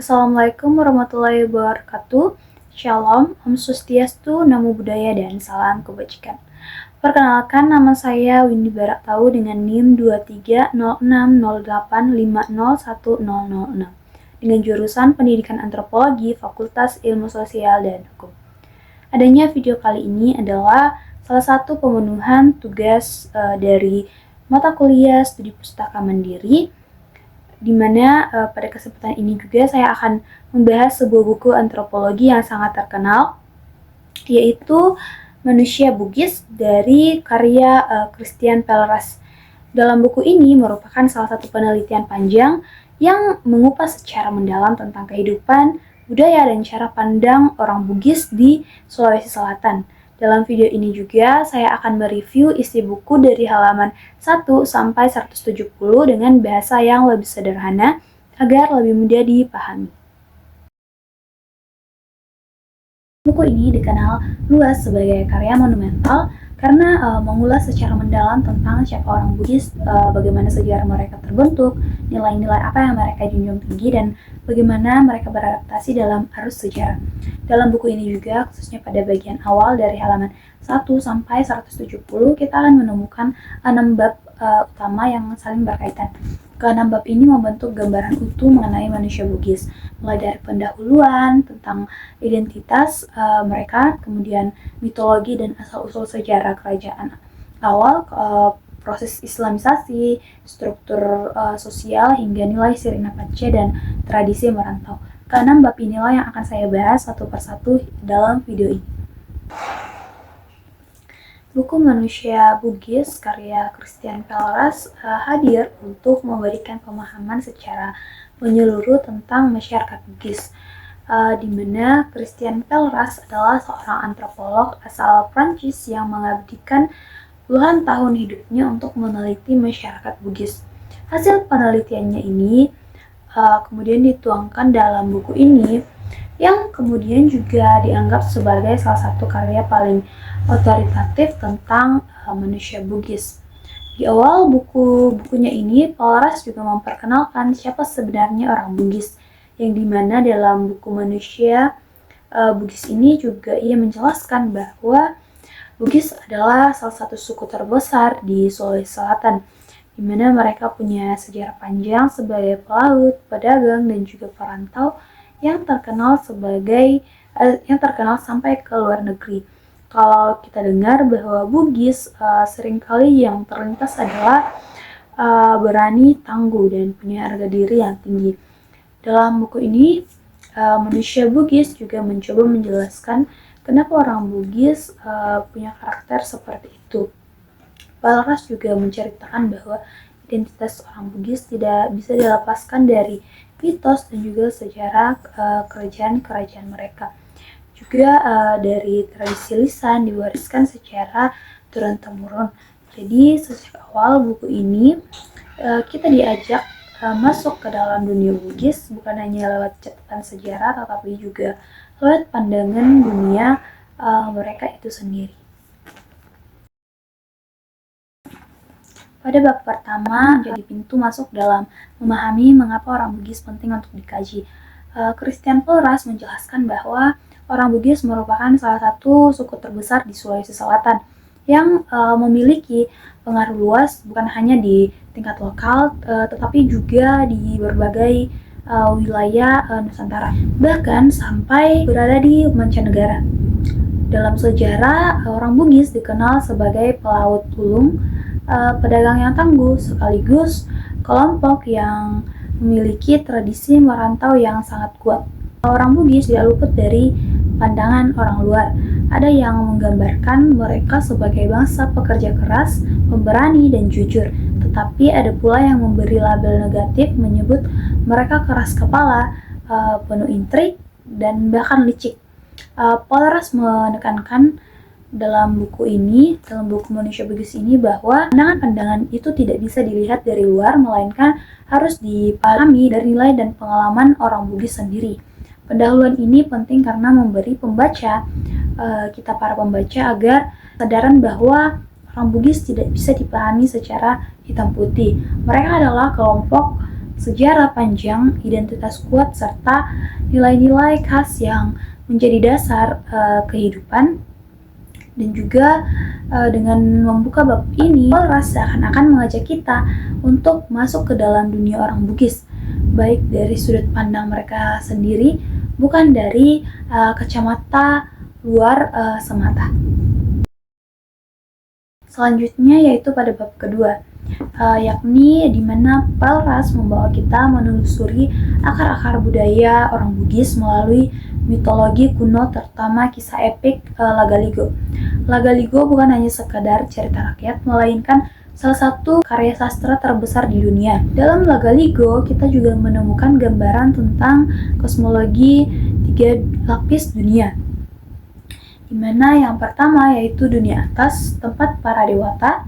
Assalamualaikum warahmatullahi wabarakatuh. Shalom, Om Swastiastu, Namo Buddhaya, dan salam kebajikan. Perkenalkan, nama saya Windy Baraktau dengan NIM 230608501006 dengan jurusan Pendidikan Antropologi Fakultas Ilmu Sosial dan Hukum. Adanya video kali ini adalah salah satu pemenuhan tugas dari mata kuliah studi pustaka mandiri, di mana pada kesempatan ini juga saya akan membahas sebuah buku antropologi yang sangat terkenal, yaitu Manusia Bugis dari karya Christian Pelleras. Dalam buku ini merupakan salah satu penelitian panjang yang mengupas secara mendalam tentang kehidupan, budaya, dan cara pandang orang Bugis di Sulawesi Selatan. Dalam video ini juga saya akan mereview isi buku dari halaman 1 sampai 170 dengan bahasa yang lebih sederhana agar lebih mudah dipahami. Buku ini dikenal luas sebagai karya monumental karena mengulas secara mendalam tentang siapa orang Bugis, bagaimana sejarah mereka terbentuk, nilai-nilai apa yang mereka junjung tinggi, dan bagaimana mereka beradaptasi dalam arus sejarah. Dalam buku ini juga, khususnya pada bagian awal dari halaman 1 sampai 170, kita akan menemukan 6 bab utama yang saling berkaitan. Keenam bab ini membentuk gambaran utuh mengenai manusia Bugis, mulai dari pendahuluan, tentang identitas mereka, kemudian mitologi dan asal-usul sejarah kerajaan awal, proses islamisasi, struktur sosial, hingga nilai Sirina Pace dan tradisi merantau. Keenam bab inilah yang akan saya bahas satu persatu dalam video ini. Buku Manusia Bugis karya Christian Pelleras hadir untuk memberikan pemahaman secara menyeluruh tentang masyarakat Bugis, di mana Christian Pelleras adalah seorang antropolog asal Prancis yang mengabdikan puluhan tahun hidupnya untuk meneliti masyarakat Bugis. Hasil penelitiannya ini kemudian dituangkan dalam buku ini, yang kemudian juga dianggap sebagai salah satu karya paling otoritatif tentang manusia Bugis. Di awal bukunya ini, Pelleras juga memperkenalkan siapa sebenarnya orang Bugis, yang dimana dalam buku Manusia Bugis ini juga ia menjelaskan bahwa Bugis adalah salah satu suku terbesar di Sulawesi Selatan, di mana mereka punya sejarah panjang sebagai pelaut, pedagang, dan juga perantau yang terkenal sampai ke luar negeri. Kalau kita dengar bahwa Bugis seringkali yang terlintas adalah berani, tangguh, dan punya harga diri yang tinggi. Dalam buku ini, Manusia Bugis juga mencoba menjelaskan kenapa orang Bugis punya karakter seperti itu. Pelleras juga menceritakan bahwa identitas orang Bugis tidak bisa dilepaskan dari mitos dan juga sejarah kerajaan-kerajaan mereka. Juga dari tradisi lisan diwariskan secara turun-temurun. Jadi sejak awal buku ini kita diajak masuk ke dalam dunia Bugis, bukan hanya lewat catatan sejarah, tetapi juga lewat pandangan dunia mereka itu sendiri. Pada bab pertama, jadi pintu masuk dalam memahami mengapa orang Bugis penting untuk dikaji. Christian Pelleras menjelaskan bahwa orang Bugis merupakan salah satu suku terbesar di Sulawesi Selatan yang memiliki pengaruh luas bukan hanya di tingkat lokal, tetapi juga di berbagai wilayah Nusantara, bahkan sampai berada di mancanegara. Dalam sejarah, orang Bugis dikenal sebagai pelaut ulung, pedagang yang tangguh, sekaligus kelompok yang memiliki tradisi merantau yang sangat kuat. Orang Bugis tidak luput dari pandangan orang luar. Ada yang menggambarkan mereka sebagai bangsa pekerja keras, pemberani, dan jujur. Tetapi ada pula yang memberi label negatif, menyebut mereka keras kepala, penuh intrik, dan bahkan licik. Pelleras menekankan dalam buku Manusia Bugis ini, bahwa pandangan-pandangan itu tidak bisa dilihat dari luar, melainkan harus dipahami dari nilai dan pengalaman orang Bugis sendiri. Pendahuluan ini penting karena memberi kita para pembaca agar kesadaran bahwa orang Bugis tidak bisa dipahami secara hitam putih. Mereka adalah kelompok sejarah panjang, identitas kuat, serta nilai-nilai khas yang menjadi dasar kehidupan. Dan juga dengan membuka bab ini, Polras seakan-akan mengajak kita untuk masuk ke dalam dunia orang Bugis, baik dari sudut pandang mereka sendiri, bukan dari kacamata luar semata. Selanjutnya yaitu pada bab kedua, yakni di mana Polras membawa kita menelusuri akar-akar budaya orang Bugis melalui mitologi kuno, terutama kisah epik Lagaligo. Lagaligo bukan hanya sekadar cerita rakyat, melainkan salah satu karya sastra terbesar di dunia. Dalam Lagaligo, kita juga menemukan gambaran tentang kosmologi 3 lapis dunia, di mana yang pertama yaitu dunia atas, tempat para dewata.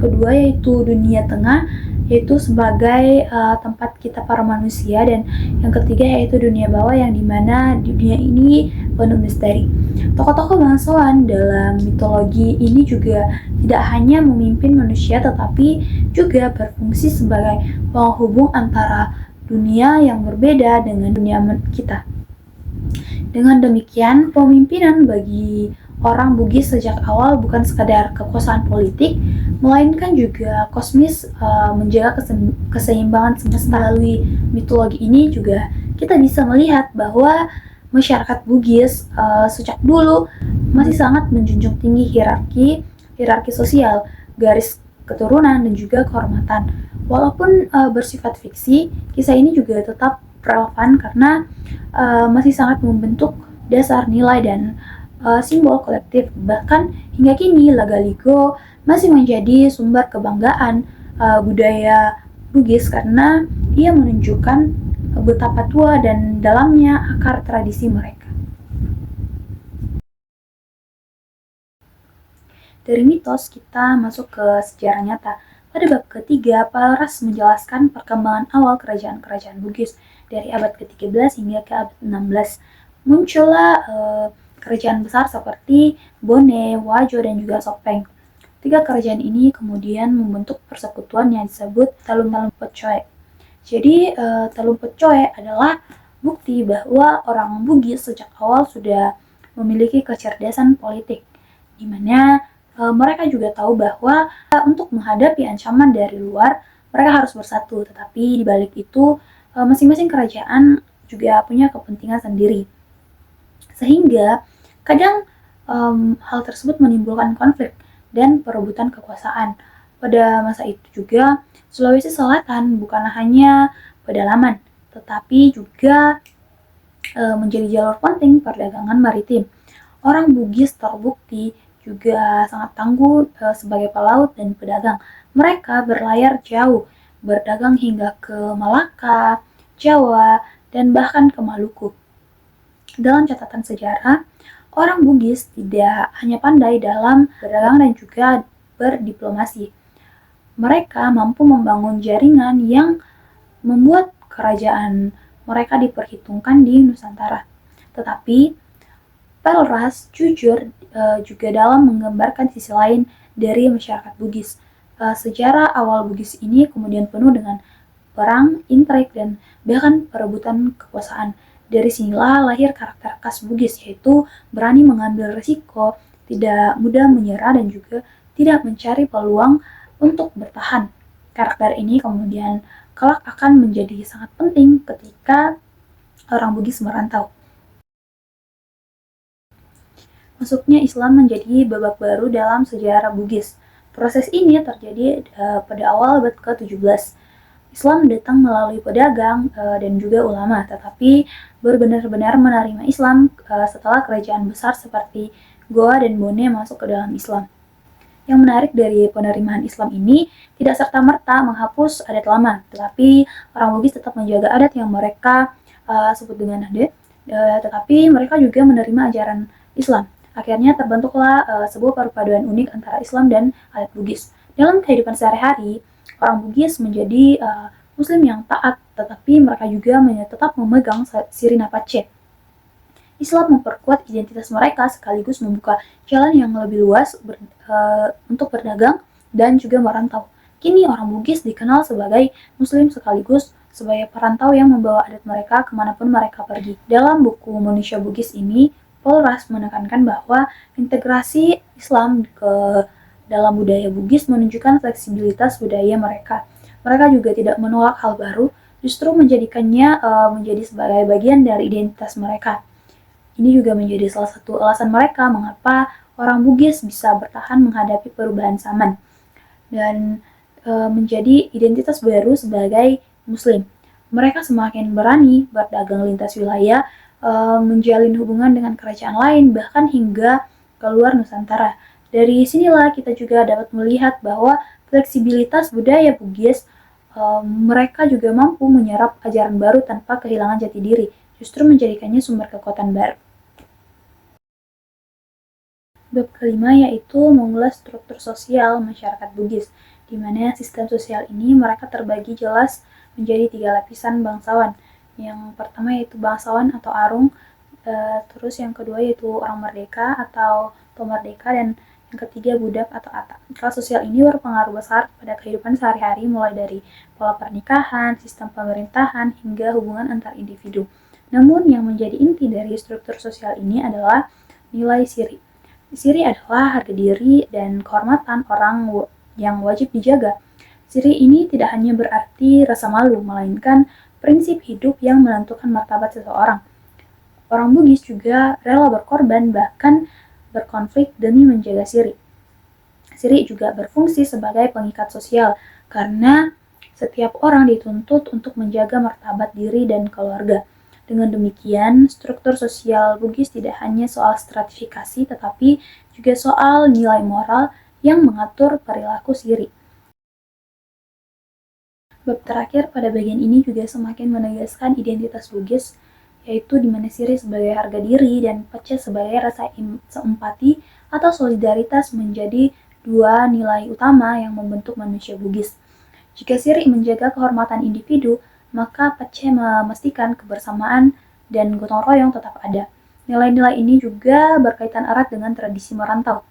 Kedua yaitu dunia tengah, yaitu sebagai tempat kita para manusia. Dan yang ketiga yaitu dunia bawah, yang dimana dunia ini penuh misteri. Tokoh-tokoh bangsawan dalam mitologi ini juga tidak hanya memimpin manusia, tetapi juga berfungsi sebagai penghubung antara dunia yang berbeda dengan dunia kita. Dengan demikian, pemimpinan bagi orang Bugis sejak awal bukan sekadar kekuasaan politik, melainkan juga kosmis, menjaga keseimbangan semesta. Melalui mitologi ini juga kita bisa melihat bahwa masyarakat Bugis sejak dulu masih sangat menjunjung tinggi hierarki sosial, garis keturunan, dan juga kehormatan. Walaupun bersifat fiksi, kisah ini juga tetap relevan karena masih sangat membentuk dasar nilai dan simbol kolektif. Bahkan hingga kini Lagaligo masih menjadi sumber kebanggaan budaya Bugis karena ia menunjukkan betapa tua dan dalamnya akar tradisi mereka. Dari mitos kita masuk ke sejarah nyata. Pada bab ketiga, Polras menjelaskan perkembangan awal kerajaan-kerajaan Bugis dari abad ke-13 hingga ke abad 16. Muncullah kerajaan besar seperti Bone, Wajo, dan juga Sopeng. 3 kerajaan ini kemudian membentuk persekutuan yang disebut Talung Pecoe. Jadi Talung Pecoe adalah bukti bahwa orang Bugis sejak awal sudah memiliki kecerdasan politik, di mana mereka juga tahu bahwa untuk menghadapi ancaman dari luar, mereka harus bersatu. Tetapi di balik itu, masing-masing kerajaan juga punya kepentingan sendiri. Sehingga kadang hal tersebut menimbulkan konflik dan perebutan kekuasaan. Pada masa itu juga, Sulawesi Selatan bukan hanya pedalaman, tetapi juga menjadi jalur penting perdagangan maritim. Orang Bugis terbukti juga sangat tangguh sebagai pelaut dan pedagang. Mereka berlayar jauh, berdagang hingga ke Malaka, Jawa, dan bahkan ke Maluku. Dalam catatan sejarah, orang Bugis tidak hanya pandai dalam berdagang dan juga berdiplomasi. Mereka mampu membangun jaringan yang membuat kerajaan mereka diperhitungkan di Nusantara. Tetapi Polras jujur juga dalam menggambarkan sisi lain dari masyarakat Bugis. Sejarah awal Bugis ini kemudian penuh dengan perang, intrik, dan bahkan perebutan kekuasaan. Dari sinilah lahir karakter khas Bugis, yaitu berani mengambil risiko, tidak mudah menyerah, dan juga tidak mencari peluang untuk bertahan. Karakter ini kemudian kelak akan menjadi sangat penting ketika orang Bugis merantau. Masuknya Islam menjadi babak baru dalam sejarah Bugis. Proses ini terjadi pada awal abad ke-17. Islam datang melalui pedagang dan juga ulama, tetapi baru benar-benar menerima Islam setelah kerajaan besar seperti Goa dan Bone masuk ke dalam Islam. Yang menarik dari penerimaan Islam ini tidak serta-merta menghapus adat lama, tetapi orang Bugis tetap menjaga adat yang mereka sebut dengan adat, tetapi mereka juga menerima ajaran Islam. Akhirnya terbentuklah sebuah perpaduan unik antara Islam dan adat Bugis. Dalam kehidupan sehari-hari, orang Bugis menjadi Muslim yang taat, tetapi mereka juga tetap memegang sirina Pace. Islam memperkuat identitas mereka sekaligus membuka jalan yang lebih luas untuk berdagang dan juga merantau. Kini orang Bugis dikenal sebagai Muslim sekaligus sebagai perantau yang membawa adat mereka kemanapun mereka pergi. Dalam buku Manusia Bugis ini, Paul Ras menekankan bahwa integrasi Islam ke dalam budaya Bugis menunjukkan fleksibilitas budaya mereka. Mereka juga tidak menolak hal baru, justru menjadikannya menjadi sebagai bagian dari identitas mereka. Ini juga menjadi salah satu alasan mereka mengapa orang Bugis bisa bertahan menghadapi perubahan zaman dan menjadi identitas baru sebagai Muslim. Mereka semakin berani berdagang lintas wilayah, menjalin hubungan dengan kerajaan lain, bahkan hingga keluar Nusantara. Dari sinilah kita juga dapat melihat bahwa fleksibilitas budaya Bugis, mereka juga mampu menyerap ajaran baru tanpa kehilangan jati diri, justru menjadikannya sumber kekuatan baru. Bab kelima yaitu mengulas struktur sosial masyarakat Bugis, di mana sistem sosial ini mereka terbagi jelas menjadi 3 lapisan bangsawan. Yang pertama yaitu bangsawan atau arung, terus yang kedua yaitu orang merdeka atau pemerdeka, dan yang ketiga budak atau ata. Kelas sosial ini berpengaruh besar pada kehidupan sehari-hari, mulai dari pola pernikahan, sistem pemerintahan, hingga hubungan antar individu. Namun yang menjadi inti dari struktur sosial ini adalah nilai siri. Siri adalah harga diri dan kehormatan orang yang wajib dijaga. Siri ini tidak hanya berarti rasa malu, melainkan prinsip hidup yang menentukan martabat seseorang. Orang Bugis juga rela berkorban, bahkan berkonflik demi menjaga siri. Siri juga berfungsi sebagai pengikat sosial, karena setiap orang dituntut untuk menjaga martabat diri dan keluarga. Dengan demikian, struktur sosial Bugis tidak hanya soal stratifikasi, tetapi juga soal nilai moral yang mengatur perilaku siri. Bab terakhir pada bagian ini juga semakin menegaskan identitas Bugis, yaitu di mana siri sebagai harga diri dan pece sebagai rasa empati atau solidaritas menjadi 2 nilai utama yang membentuk manusia Bugis. Jika siri menjaga kehormatan individu, maka pece memastikan kebersamaan dan gotong royong tetap ada. Nilai-nilai ini juga berkaitan erat dengan tradisi merantau,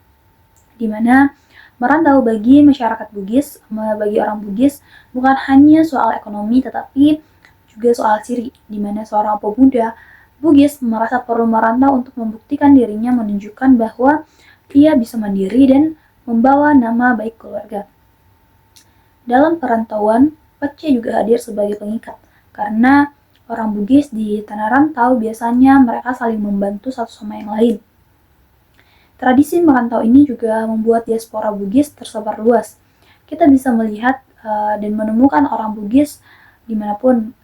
di mana merantau bagi masyarakat Bugis, bagi orang Bugis, bukan hanya soal ekonomi tetapi juga soal siri, di mana seorang pemuda Bugis merasa perlu merantau untuk membuktikan dirinya, menunjukkan bahwa ia bisa mandiri dan membawa nama baik keluarga. Dalam perantauan, pece juga hadir sebagai pengikat, karena orang Bugis di tanah rantau biasanya mereka saling membantu satu sama yang lain. Tradisi merantau ini juga membuat diaspora Bugis tersebar luas. Kita bisa melihat dan menemukan orang Bugis dimanapun,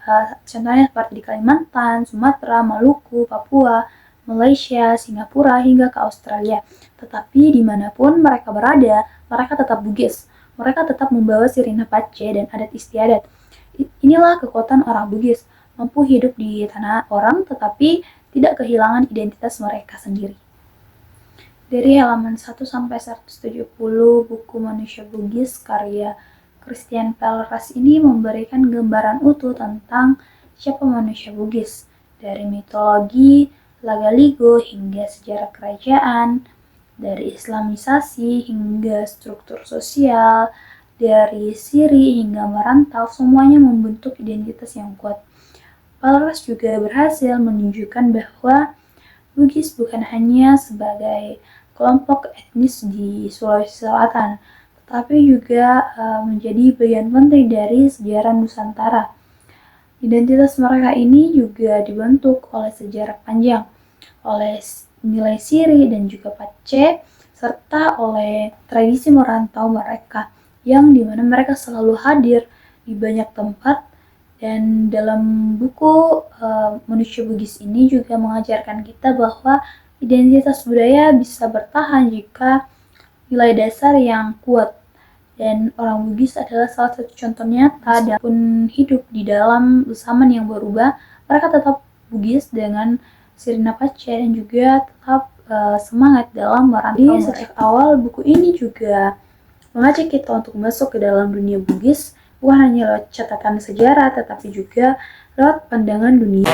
contohnya seperti di Kalimantan, Sumatera, Maluku, Papua, Malaysia, Singapura, hingga ke Australia. Tetapi dimanapun mereka berada, mereka tetap Bugis. Mereka tetap membawa sirine pace dan adat istiadat. Inilah kekuatan orang Bugis, mampu hidup di tanah orang tetapi tidak kehilangan identitas mereka sendiri. Dari halaman 1 sampai 170 buku Manusia Bugis karya Christian Pelleras ini memberikan gambaran utuh tentang siapa manusia Bugis, dari mitologi Lagaligo hingga sejarah kerajaan, dari islamisasi hingga struktur sosial, dari siri hingga merantau, semuanya membentuk identitas yang kuat. Pelleras juga berhasil menunjukkan bahwa Bugis bukan hanya sebagai kelompok etnis di Sulawesi Selatan, tetapi juga menjadi bagian penting dari sejarah Nusantara. Identitas mereka ini juga dibentuk oleh sejarah panjang, oleh nilai siri dan juga pace, serta oleh tradisi merantau mereka, yang dimana mereka selalu hadir di banyak tempat. Dan dalam buku Manusia Bugis ini juga mengajarkan kita bahwa identitas budaya bisa bertahan jika nilai dasar yang kuat. Dan orang Bugis adalah salah satu contoh nyata, walaupun hidup di dalam zaman yang berubah, mereka tetap Bugis dengan sirine pace dan juga tetap semangat dalam merantau. Jadi sejak awal buku ini juga mengajak kita untuk masuk ke dalam dunia Bugis, bukan hanya lewat catatan sejarah tetapi juga lewat pandangan dunia.